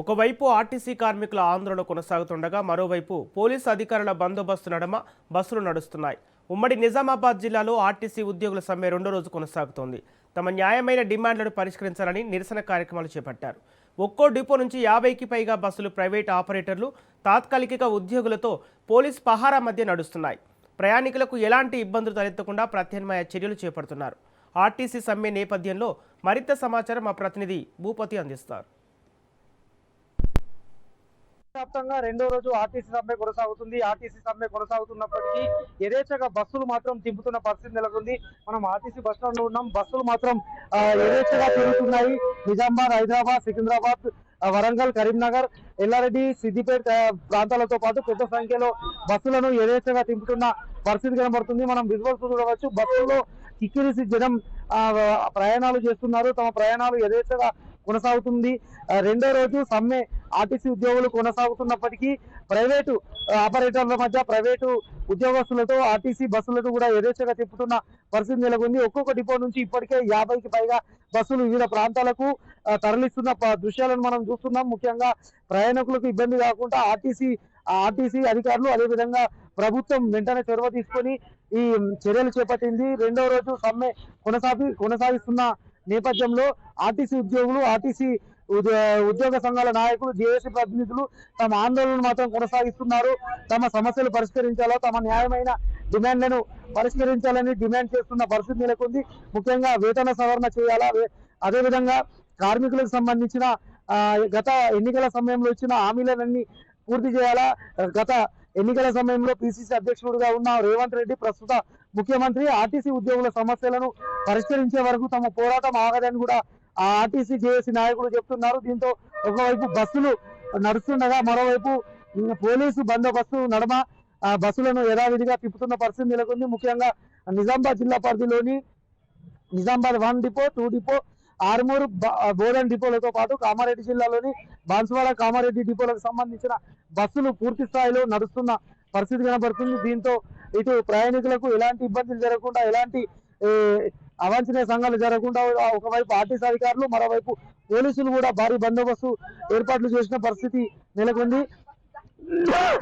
ఒకవైపు ఆర్టీసీ కార్మికుల ఆందోళన కొనసాగుతుండగా మరోవైపు పోలీసు అధికారుల బందోబస్తు నడుమ బస్సులు నడుస్తున్నాయి. ఉమ్మడి నిజామాబాద్ జిల్లాలో ఆర్టీసీ ఉద్యోగుల సమ్మె రెండో రోజు కొనసాగుతోంది. తమ న్యాయమైన డిమాండ్లను పరిష్కరించాలని నిరసన కార్యక్రమాలు చేపట్టారు. ఒక్కో డిపో నుంచి 50కి పైగా బస్సులు ప్రైవేట్ ఆపరేటర్లు, తాత్కాలిక ఉద్యోగులతో పోలీస్ పహారా మధ్య నడుస్తున్నాయి. ప్రయాణికులకు ఎలాంటి ఇబ్బందులు తలెత్తకుండా ప్రత్యామ్నాయ చర్యలు చేపడుతున్నారు. ఆర్టీసీ సమ్మె నేపథ్యంలో మరింత సమాచారం మా ప్రతినిధి భూపతి అందిస్తారు. వ్యాప్తంగా రెండో రోజు ఆర్టీసీ సమ్మె కొనసాగుతుంది. ఆర్టీసీ సమ్మె కొనసాగుతున్నప్పటికీ యథేచ్ఛగా బస్సులు మాత్రం తిప్పుతున్న పరిస్థితి నెలకొంది. మనం ఆర్టీసీ బస్ స్టాండ్ లో ఉన్నాం. బస్సులు మాత్రం యథేచ్ఛగా తిరుగుతున్నాయి. నిజామాబాద్, హైదరాబాద్, సికింద్రాబాద్, వరంగల్, కరీంనగర్, ఎల్లారెడ్డి, సిద్దిపేట ప్రాంతాలతో పాటు పెద్ద సంఖ్యలో బస్సులను యథేచ్ఛగా తిప్పుతున్న పరిస్థితి కనబడుతుంది. మనం విజువల్స్ చూడవచ్చు. బస్సుల్లో కిక్కిరిసి జనం ప్రయాణాలు చేస్తున్నారు. తమ ప్రయాణాలు యథేచ్ఛగా కొనసాగుతుంది. రెండో రోజు సమ్మె ఆర్టీసీ ఉద్యోగులు కొనసాగుతున్నప్పటికీ ప్రైవేటు ఆపరేటర్ల మధ్య, ప్రైవేటు ఉద్యోగస్తులతో ఆర్టీసీ బస్సులను కూడా యథేచ్ఛగా తిప్పుతున్న పరిస్థితి నెలకొంది. ఒక్కొక్క డిపో నుంచి ఇప్పటికే 50కి పైగా బస్సులు వివిధ ప్రాంతాలకు తరలిస్తున్న దృశ్యాలను మనం చూస్తున్నాం. ముఖ్యంగా ప్రయాణికులకు ఇబ్బంది కాకుండా ఆర్టీసీ అధికారులు, అదేవిధంగా ప్రభుత్వం వెంటనే చొరవ తీసుకొని ఈ చర్యలు చేపట్టింది. రెండో రోజు సమ్మె కొనసాగిస్తున్న నేపథ్యంలో ఆర్టీసీ ఉద్యోగులు, ఆర్టీసీ ఉద్యోగ సంఘాల నాయకులు, జేఏసీ ప్రతినిధులు తమ ఆందోళనను మాత్రం కొనసాగిస్తున్నారు. తమ సమస్యలు పరిష్కరించాలా, తమ న్యాయమైన డిమాండ్లను పరిష్కరించాలని డిమాండ్ చేస్తున్న పరిస్థితి నెలకొంది. ముఖ్యంగా వేతన సవరణ చేయాలా, అదేవిధంగా కార్మికులకు సంబంధించిన గత ఎన్నికల సమయంలో ఇచ్చిన హామీలన్నీ పూర్తి చేయాలా. గత ఎన్నికల సమయంలో పిసిసి అధ్యక్షుడిగా ఉన్న రేవంత్ రెడ్డి, ప్రస్తుత ముఖ్యమంత్రి, ఆర్టీసీ ఉద్యోగుల సమస్యలను పరిష్కరించే వరకు తమ పోరాటం ఆగదని కూడా ఆర్టీసీ జేఏసీ నాయకులు చెప్తున్నారు. దీంతో ఒకవైపు బస్సులు నడుస్తుండగా మరోవైపు పోలీసు బందోబస్తు నడమ బస్సులను యథావిధిగా తిప్పుతున్న పరిస్థితి నెలకొంది. ముఖ్యంగా నిజామాబాద్ జిల్లా పరిధిలోని నిజామాబాద్ 1 డిపో, 2 డిపో, ఆర్మూరు, బోధన్ డిపోలతో పాటు కామారెడ్డి జిల్లాలోని బాన్సువాడ, కామారెడ్డి డిపోలకు సంబంధించిన బస్సులు పూర్తి స్థాయిలో నడుస్తున్న పరిస్థితి కనబడుతుంది. దీంతో ఇటు ప్రయాణికులకు ఎలాంటి ఇబ్బందులు జరగకుండా, ఎలాంటి అవాంఛనీయ సంఘాలు జరగకుండా ఒకవైపు ఆర్టీసీ అధికారులు, మరోవైపు పోలీసులు కూడా భారీ బందోబస్తు ఏర్పాట్లు చేసిన పరిస్థితి నెలకొంది.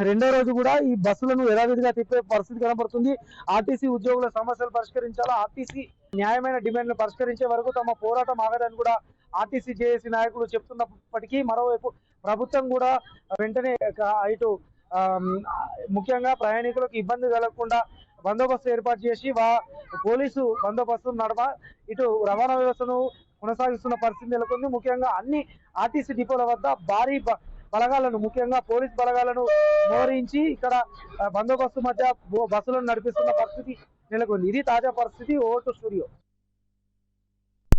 రెండో రోజు కూడా ఈ బస్సులను యథావిధిగా తిప్పే పరిస్థితి కనబడుతుంది. ఆర్టీసీ ఉద్యోగుల సమస్యలు పరిష్కరించాలా, ఆర్టీసీ న్యాయమైన డిమాండ్లు పరిష్కరించే వరకు తమ పోరాటం ఆగదని కూడా ఆర్టీసీ జేఏసీ నాయకులు చెప్తున్నప్పటికీ మరోవైపు ప్రభుత్వం కూడా వెంటనే ఇటు ముఖ్యంగా ప్రయాణికులకు ఇబ్బంది కలగకుండా బందోబస్తు ఏర్పాటు చేసి పోలీసు బందోబస్తు నడమ ఇటు రవాణా వ్యవస్థను కొనసాగిస్తున్న పరిస్థితి నెలకొంది. ముఖ్యంగా అన్ని ఆర్టీసీ డిపోల వద్ద భారీ బలగాలను, ముఖ్యంగా పోలీస్ బలగాలను మోహరించి ఇక్కడ బందోబస్తు మధ్య బస్సులను నడిపిస్తున్న పరిస్థితి నెలకొంది. ఇది తాజా పరిస్థితి. Over to studio.